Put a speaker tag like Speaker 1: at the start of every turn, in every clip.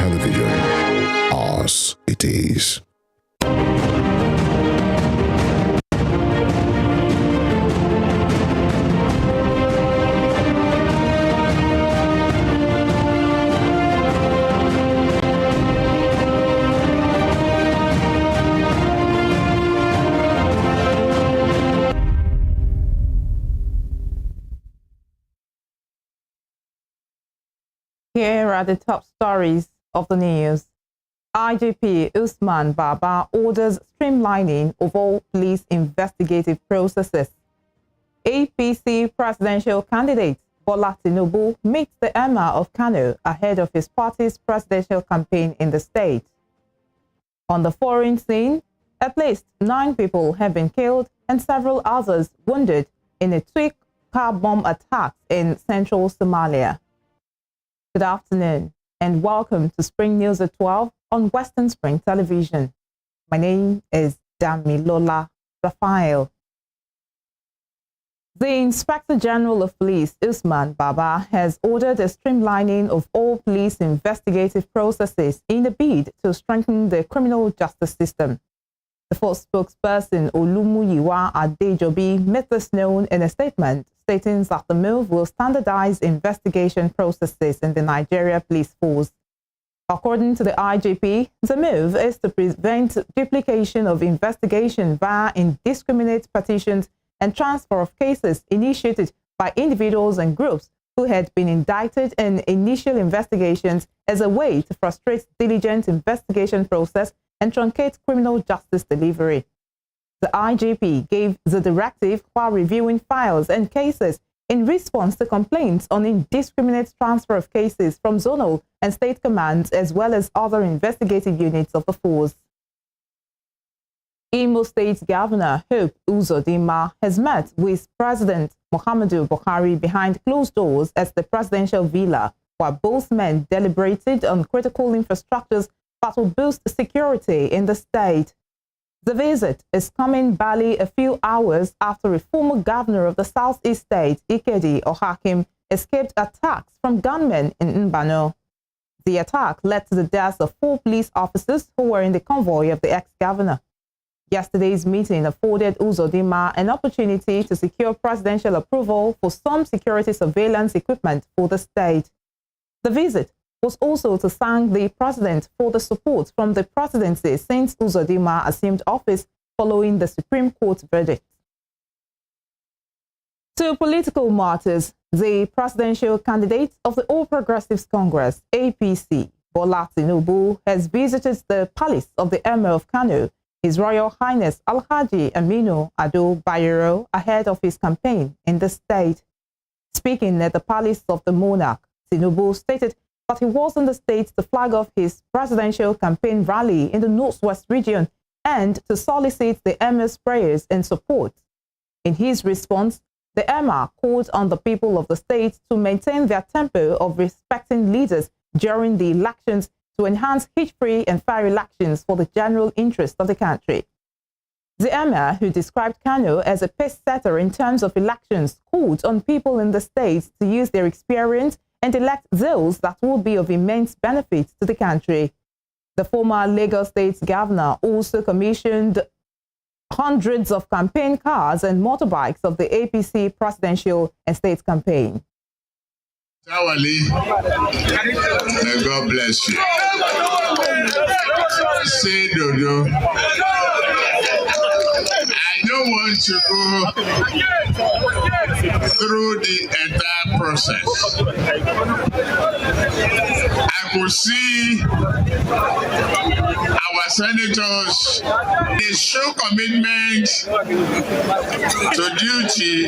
Speaker 1: Television. Ours it is.
Speaker 2: Here are the top stories of the news. IGP Usman Baba orders streamlining of all police investigative processes. APC presidential candidate Bola Tinubu meets the Emir of Kano ahead of his party's presidential campaign in the state. On the foreign scene, at least 9 people have been killed and several others wounded in a twin car bomb attack in central Somalia. Good afternoon and welcome to Spring News at 12 on Western Spring Television. My name is Damilola Raphael. The Inspector General of Police, Usman Baba, has ordered a streamlining of all police investigative processes in a bid to strengthen the criminal justice system. The first spokesperson, Olumuyiwa Adejobi, made this known in a statement stating that the move will standardize investigation processes in the Nigeria Police Force. According to the IGP, the move is to prevent duplication of investigation via indiscriminate petitions and transfer of cases initiated by individuals and groups who had been indicted in initial investigations as a way to frustrate diligent investigation process and truncate criminal justice delivery. The IGP gave the directive while reviewing files and cases in response to complaints on indiscriminate transfer of cases from zonal and state commands as well as other investigative units of the force. Imo State Governor Hope Uzodinma has met with President Muhammadu Buhari behind closed doors at the presidential villa, while both men deliberated on critical infrastructures that will boost security in the state. The visit is coming barely a few hours after a former governor of the southeast state, Ikedi Ohakim, escaped attacks from gunmen in Mbano. The attack led to the deaths of 4 police officers who were in the convoy of the ex-governor. Yesterday's meeting afforded Uzodinma an opportunity to secure presidential approval for some security surveillance equipment for the state. The visit was also to thank the president for the support from the presidency since Uzodinma assumed office following the Supreme Court verdict. To political matters, the presidential candidate of the All Progressives Congress, APC, Bola Tinubu, has visited the palace of the Emir of Kano, His Royal Highness Alhaji Aminu Ado Bayero, ahead of his campaign in the state. Speaking at the palace of the monarch, Tinubu stated that he was in the state to flag off his presidential campaign rally in the Northwest region and to solicit the Emir's prayers and support. In his response, the Emir called on the people of the state to maintain their tempo of respecting leaders during the elections to enhance hitch-free and fair elections for the general interest of the country. The Emir, who described Kano as a pace-setter in terms of elections, called on people in the state to use their experience and elect those that will be of immense benefit to the country. The former Lagos State Governor also commissioned hundreds of campaign cars and motorbikes of the APC presidential and state campaign.
Speaker 3: Tawali, may God bless you. Say Dodo. I don't want to go through the entire process. I could see our senators, they show commitment to duty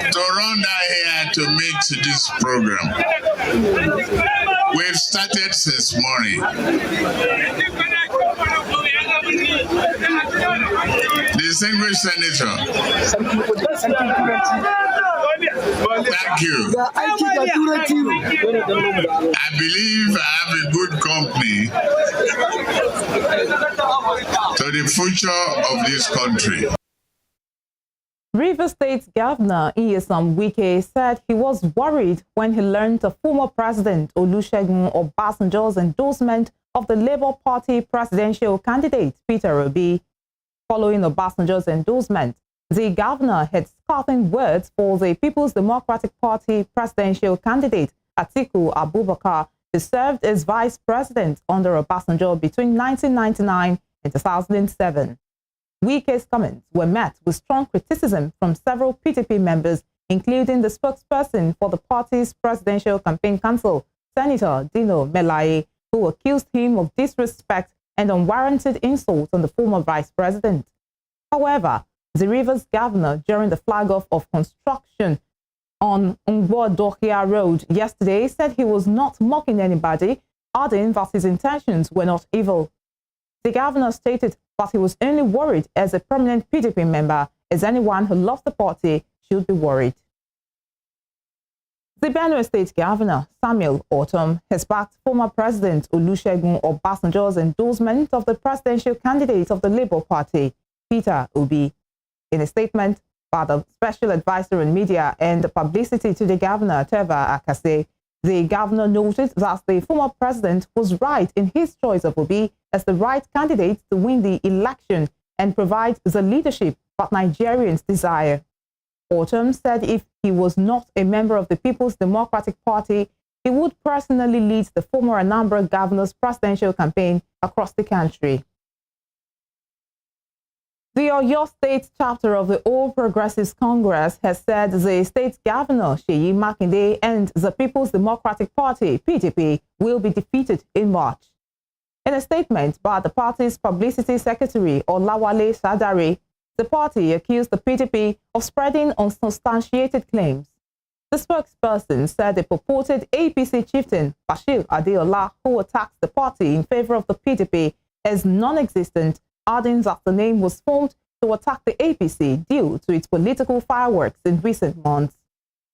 Speaker 3: to run down here to make to this program. We've started since morning. Distinguished Senator, thank you. I believe I have a good company to the future of this country.
Speaker 2: Rivers State Governor Nyesom Wike said he was worried when he learned of former President Olusegun Obasanjo's endorsement of the Labour Party presidential candidate Peter Obi. Following Obasanjo's endorsement, the governor had scathing words for the People's Democratic Party presidential candidate Atiku Abubakar, who served as vice president under Obasanjo between 1999 and 2007. Wike's comments were met with strong criticism from several PDP members, including the spokesperson for the party's presidential campaign council, Senator Dino Melaye, who accused him of disrespect and unwarranted insults on the former vice president. However, the Rivers governor, during the flag-off of construction on Ngwo-Dokia Road yesterday, said he was not mocking anybody, adding that his intentions were not evil. The governor stated that he was only worried as a prominent PDP member, as anyone who loves the party should be worried. The Benue State Governor, Samuel Ortom, has backed former President Olusegun Obasanjo's endorsement of the presidential candidate of the Labour Party, Peter Obi. In a statement by the Special Advisor on Media and Publicity to the Governor, Teva Akase, the governor noted that the former president was right in his choice of Obi as the right candidate to win the election and provide the leadership that Nigerians desire. Ortom said if he was not a member of the People's Democratic Party, he would personally lead the former Anambra governor's presidential campaign across the country. The Oyo State chapter of the All Progressives Congress has said the state governor, Seyi Makinde, and the People's Democratic Party, PDP, will be defeated in March. In a statement by the party's publicity secretary, Olawale Sadare, the party accused the PDP of spreading unsubstantiated claims. The spokesperson said the purported APC chieftain, Bashir Adeola, who attacked the party in favor of the PDP, is non-existent, adding that the name was formed to attack the APC due to its political fireworks in recent months.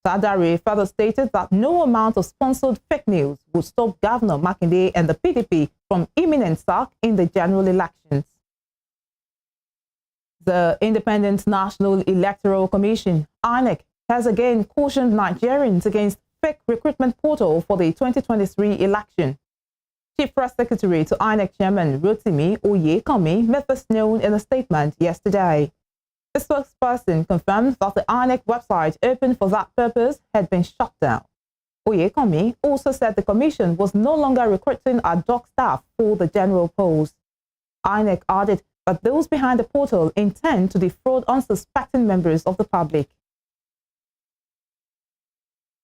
Speaker 2: Sadare further stated that no amount of sponsored fake news would stop Governor Makinde and the PDP from imminent sack in the general elections. The Independent National Electoral Commission, INEC, has again cautioned Nigerians against fake recruitment portal for the 2023 election. Chief Press Secretary to INEC Chairman Rotimi Oyekanmi made this known in a statement yesterday. The spokesperson confirmed that the INEC website open for that purpose had been shut down. Oyekanmi also said the commission was no longer recruiting ad hoc staff for the general polls. INEC added that those behind the portal intend to defraud unsuspecting members of the public.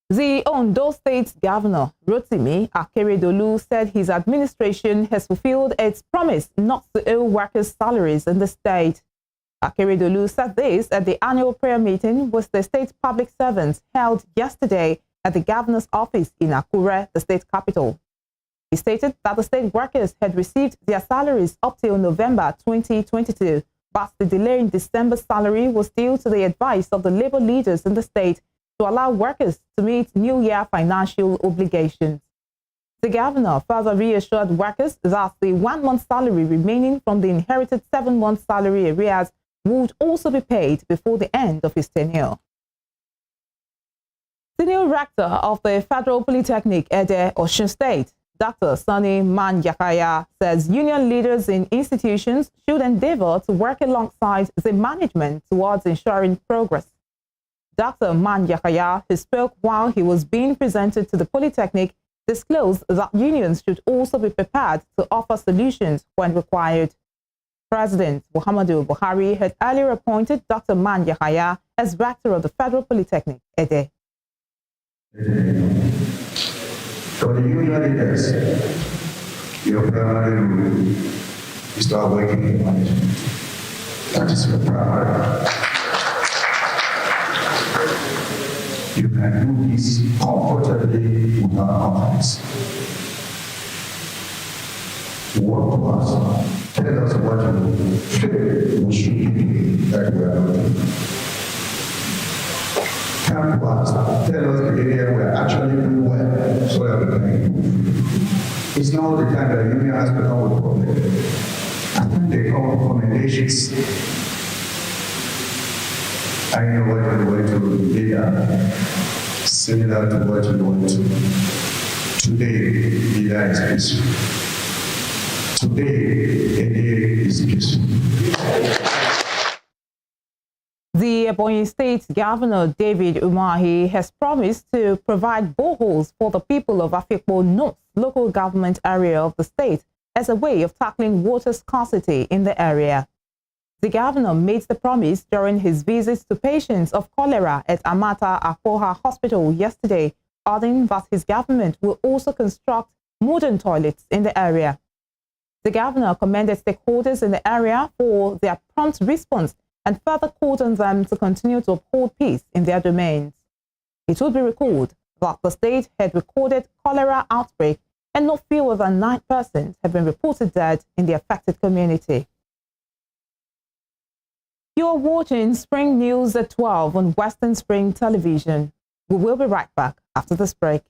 Speaker 2: The Ondo State Governor, Rotimi Akeredolu, said his administration has fulfilled its promise not to owe workers' salaries in the state. Akeredolu said this at the annual prayer meeting with the state public servants held yesterday at the governor's office in Akure, the state capital. He stated that the state workers had received their salaries up till November 2022, but the delay in December's salary was due to the advice of the labor leaders in the state to allow workers to meet New Year financial obligations. The governor further reassured workers that the 1 month salary remaining from the inherited 7-month salary arrears would also be paid before the end of his tenure. The new rector of the Federal Polytechnic, Ede, Osun State, Dr. Sani Man Yakaya, says union leaders in institutions should endeavor to work alongside the management towards ensuring progress. Dr. Man Yakaya, who spoke while he was being presented to the Polytechnic, disclosed that unions should also be prepared to offer solutions when required. President Muhammadu Buhari had earlier appointed Dr. Man Yakaya as rector of the Federal Polytechnic, Ede.
Speaker 4: For the union leaders, your primary role is to work in management. That is your primary. You can do this comfortably without confidence. Work to us. Tell us what you feel we should be doing that we are doing. Come to us. Tell us the area we are actually doing well so that we can improve. It's not all the time that union has to come with problems. I think they come with recommendations. I know what you're going to leader, similar to what you want to. Today, leader is peaceful. Today, NDA is peaceful.
Speaker 2: The Ebonyi State Governor David Umahi has promised to provide boreholes for the people of Afikpo North local government area of the state as a way of tackling water scarcity in the area. The governor made the promise during his visits to patients of cholera at Amata Apoha Hospital yesterday, adding that his government will also construct modern toilets in the area. The governor commended stakeholders in the area for their prompt response and further called on them to continue to uphold peace in their domains. It would be recalled that the state had recorded cholera outbreak and no fewer than 9 persons have been reported dead in the affected community. You are watching Spring News at 12 on Western Spring Television. We will be right back after this break.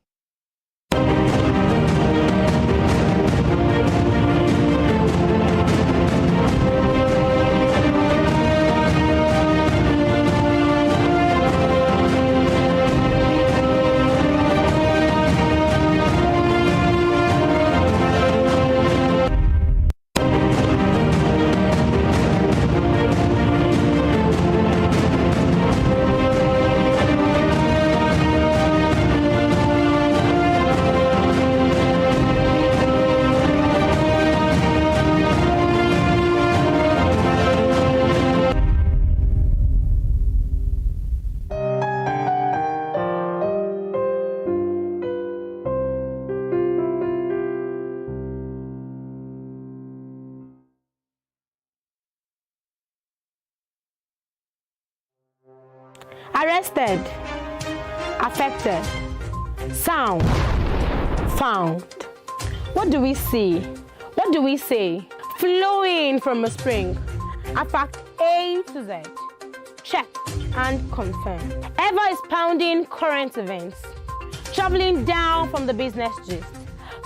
Speaker 5: Arrested, affected, sound, found. What do we see? What do we say? Flowing from a spring. A fact A to Z. Check and confirm. Ever is pounding current events. Traveling down from the business gist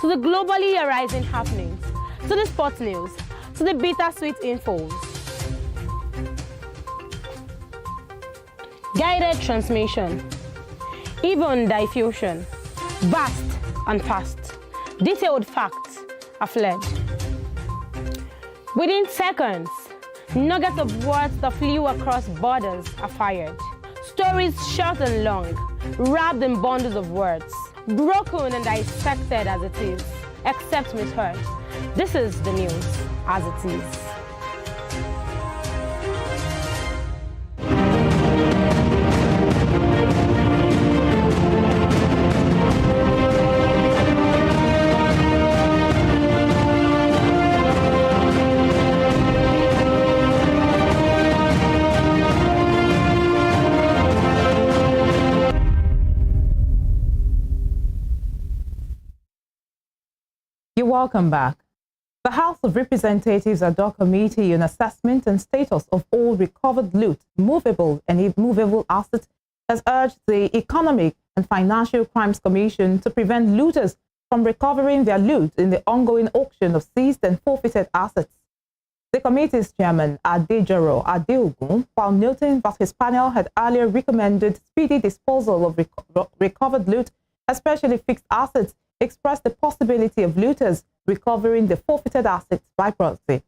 Speaker 5: to the globally arising happenings, to the sports news, to the bittersweet infos. Guided transmission, even diffusion, vast and fast, detailed facts are fled. Within seconds, nuggets of words that flew across borders are fired. Stories short and long, wrapped in bundles of words, broken and dissected as it is, except misheard. This is the news as it is.
Speaker 2: Welcome back. The House of Representatives ad hoc committee on assessment and status of all recovered loot, movable and immovable assets has urged the Economic and Financial Crimes Commission to prevent looters from recovering their loot in the ongoing auction of seized and forfeited assets. The committee's chairman, Adejoro Adeogun, while noting that his panel had earlier recommended speedy disposal of recovered loot, especially fixed assets, expressed the possibility of looters recovering the forfeited assets by proxy.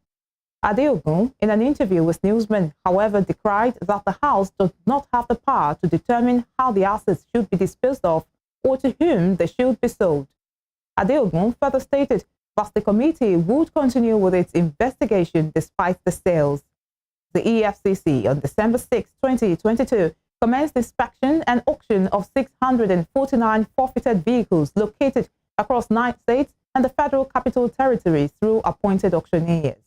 Speaker 2: Adeogun, in an interview with newsmen, however, decried that the House does not have the power to determine how the assets should be disposed of or to whom they should be sold. Adeogun further stated that the committee would continue with its investigation despite the sales. The EFCC on December 6, 2022, commenced inspection and auction of 649 forfeited vehicles located across 9 states and the Federal Capital Territory through appointed auctioneers.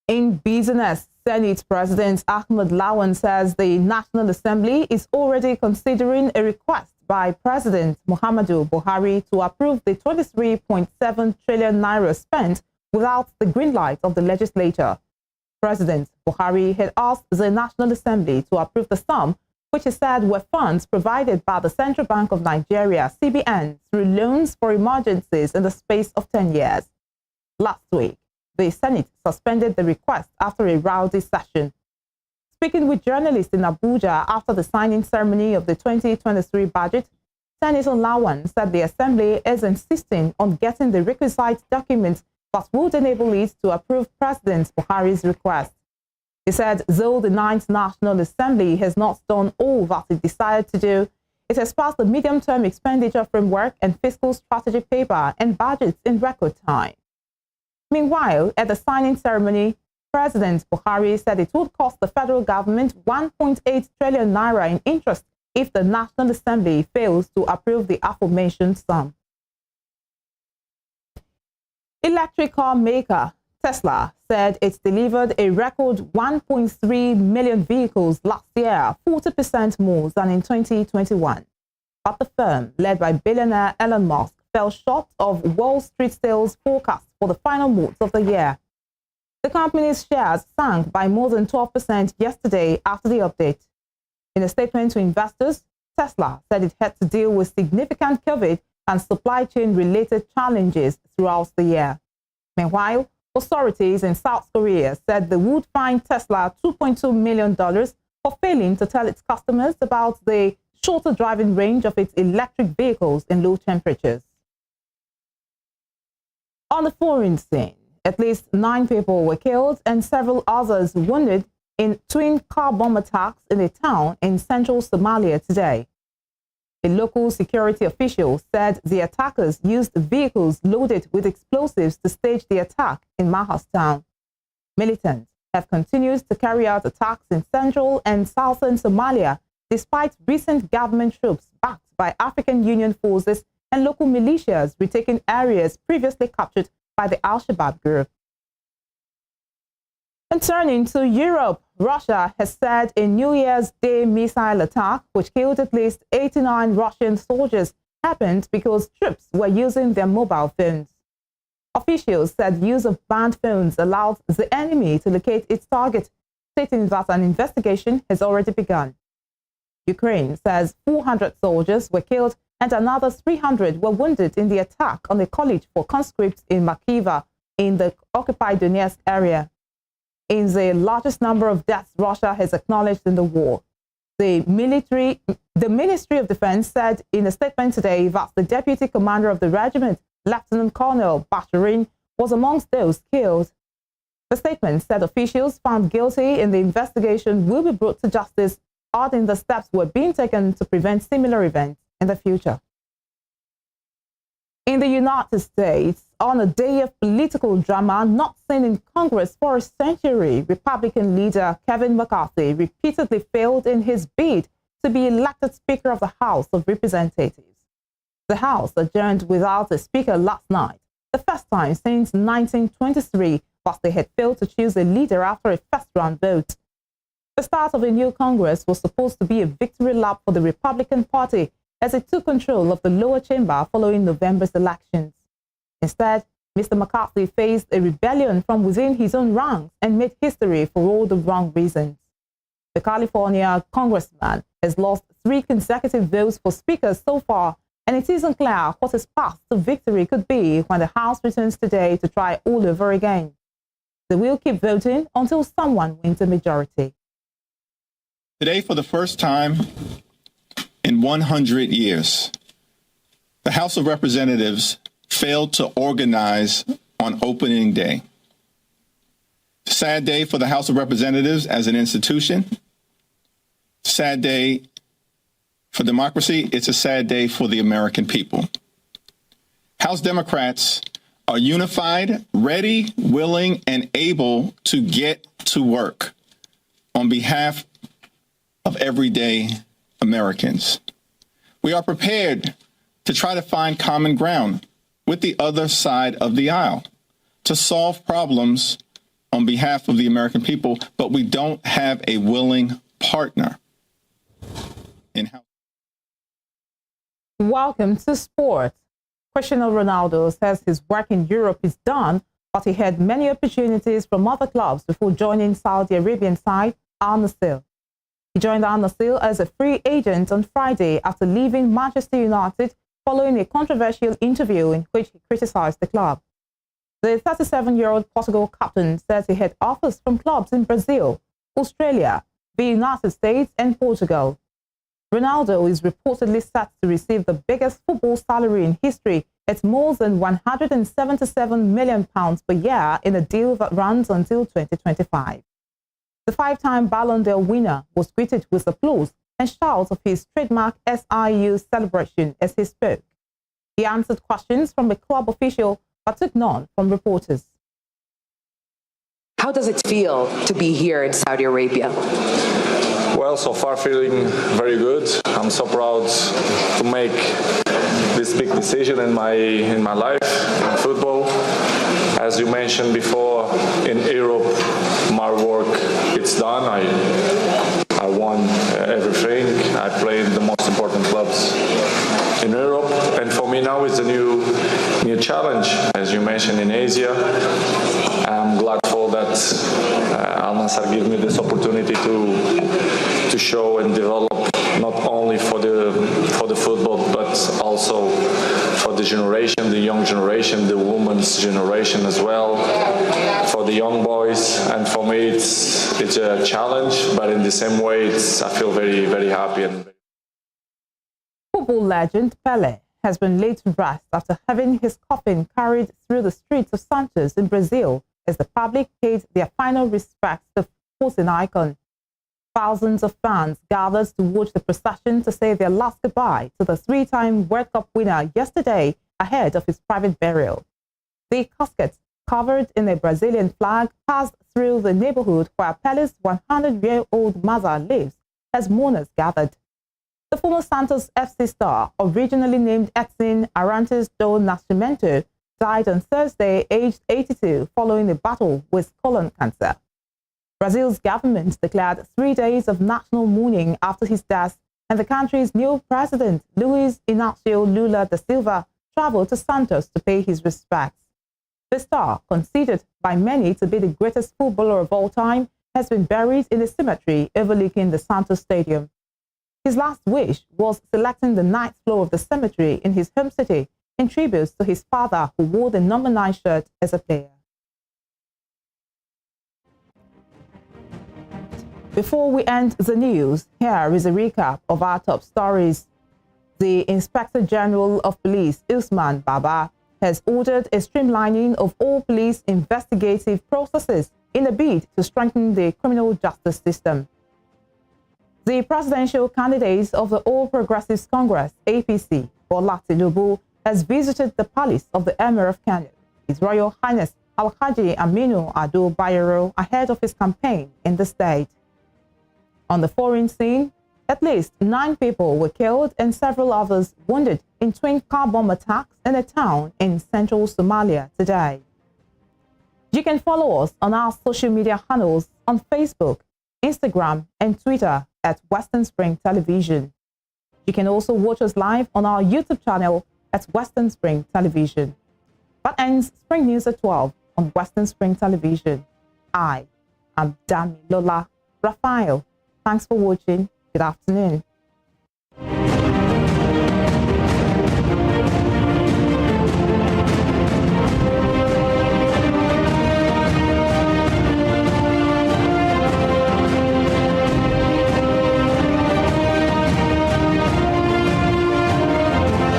Speaker 2: In business, Senate President Ahmed Lawan says the National Assembly is already considering a request by President Muhammadu Buhari to approve the 23.7 trillion naira spent without the green light of the legislature. President Buhari had asked the National Assembly to approve the sum, which he said were funds provided by the Central Bank of Nigeria, CBN, through loans for emergencies in the space of 10 years. Last week, the Senate suspended the request after a rowdy session. Speaking with journalists in Abuja after the signing ceremony of the 2023 budget, Senator Lawan said the Assembly is insisting on getting the requisite documents that would enable it to approve President Buhari's request. He said, though the 9th National Assembly has not done all that it decided to do, it has passed the medium-term expenditure framework and fiscal strategy paper and budgets in record time. Meanwhile, at the signing ceremony, President Buhari said it would cost the federal government 1.8 trillion naira in interest if the National Assembly fails to approve the aforementioned sum. Electric car maker Tesla said it delivered a record 1.3 million vehicles last year, 40% more than in 2021. But the firm, led by billionaire Elon Musk, fell short of Wall Street sales forecasts for the final months of the year. The company's shares sank by more than 12% yesterday after the update. In a statement to investors, Tesla said it had to deal with significant COVID and supply chain-related challenges throughout the year. Meanwhile, authorities in South Korea said they would fine Tesla $2.2 million for failing to tell its customers about the shorter driving range of its electric vehicles in low temperatures. On the foreign scene, at least 9 people were killed and several others wounded in twin car bomb attacks in a town in central Somalia today. A local security official said the attackers used vehicles loaded with explosives to stage the attack in Mahas town. Militants have continued to carry out attacks in central and southern Somalia despite recent government troops backed by African Union forces and local militias retaking areas previously captured by the Al-Shabaab group. And turning to Europe, Russia has said a New Year's Day missile attack, which killed at least 89 Russian soldiers, happened because troops were using their mobile phones. Officials said use of banned phones allowed the enemy to locate its target, stating that an investigation has already begun. Ukraine says 400 soldiers were killed and another 300 were wounded in the attack on the college for conscripts in Makiva in the occupied Donetsk area. In the largest number of deaths Russia has acknowledged in the war. The Ministry of Defense said in a statement today that the deputy commander of the regiment, Lieutenant Colonel Basharin, was amongst those killed. The statement said officials found guilty in the investigation will be brought to justice, adding the steps were being taken to prevent similar events in the future. In the United States, on a day of political drama not seen in Congress for a century, Republican leader Kevin McCarthy repeatedly failed in his bid to be elected Speaker of the House of Representatives. The House adjourned without a speaker last night, the first time since 1923 that they had failed to choose a leader after a first-round vote. The start of a new Congress was supposed to be a victory lap for the Republican Party as it took control of the lower chamber following November's elections. Instead, Mr. McCarthy faced a rebellion from within his own ranks and made history for all the wrong reasons. The California congressman has lost 3 consecutive votes for Speaker so far, and it isn't clear what his path to victory could be when the House returns today to try all over again. They will keep voting until someone wins a majority.
Speaker 6: Today, for the first time in 100 years, the House of Representatives failed to organize on opening day. Sad day for the House of Representatives as an institution. Sad day for democracy. It's a sad day for the American people. House Democrats are unified, ready, willing, and able to get to work on behalf of everyday Americans. We are prepared to try to find common ground with the other side of the aisle to solve problems on behalf of the American people, but we don't have a willing partner in how.
Speaker 2: Welcome to sport. Cristiano Ronaldo says his work in Europe is done, but he had many opportunities from other clubs before joining Saudi Arabian side Al Nassr. He joined Al Nassr as a free agent on Friday after leaving Manchester United following a controversial interview in which he criticized the club. The 37-year-old Portugal captain says he had offers from clubs in Brazil, Australia, the United States, and Portugal. Ronaldo is reportedly set to receive the biggest football salary in history at more than £177 million per year in a deal that runs until 2025. The five-time Ballon d'Or winner was greeted with applause and shouts of his trademark SIU celebration as he spoke. He answered questions from a club official but took none from reporters.
Speaker 7: How does it feel to be here in Saudi Arabia?
Speaker 8: Well, so far feeling very good. I'm so proud to make this big decision in my life in football. As you mentioned before, in Europe, my work it's done. I won everything. I played the most important clubs in Europe, and for me now it's a new challenge, as you mentioned, in Asia. I'm glad for that Al Nassr gave me this opportunity to show and develop not only for the football but also for the generation, the young generation, the women's generation as well, for the young boys. And for me it's a challenge, but in the same way I feel very, very happy.
Speaker 2: Football legend Pelé has been laid to rest after having his coffin carried through the streets of Santos in Brazil as the public paid their final respects to the sporting icon. Thousands of fans gathered to watch the procession to say their last goodbye to the three-time World Cup winner yesterday ahead of his private burial. The casket, covered in a Brazilian flag, passed through the neighborhood where Pelé's 100-year-old mother lives as mourners gathered. The former Santos FC star, originally named Edson Arantes do Nascimento, died on Thursday, aged 82, following a battle with colon cancer. Brazil's government declared 3 days of national mourning after his death, and the country's new president, Luiz Inácio Lula da Silva, traveled to Santos to pay his respects. The star, considered by many to be the greatest footballer of all time, has been buried in a cemetery overlooking the Santos Stadium. His last wish was selecting the ninth floor of the cemetery in his home city in tribute to his father, who wore the number 9 shirt as a player. Before we end the news, here is a recap of our top stories. The Inspector General of Police, Usman Baba, has ordered a streamlining of all police investigative processes in a bid to strengthen the criminal justice system. The presidential candidate of the All Progressives Congress, APC, Bola Tinubu, has visited the palace of the Emir of Kano, His Royal Highness Alhaji Aminu Ado Bayero, ahead of his campaign in the state. On the foreign scene, at least 9 people were killed and several others wounded in twin car bomb attacks in a town in central Somalia today. You can follow us on our social media handles on Facebook, Instagram, and Twitter at Western Spring Television. You can also watch us live on our YouTube channel at Western Spring Television. That ends Spring News at 12 on Western Spring Television. I am Damilola Raphael. Thanks for watching. Good afternoon.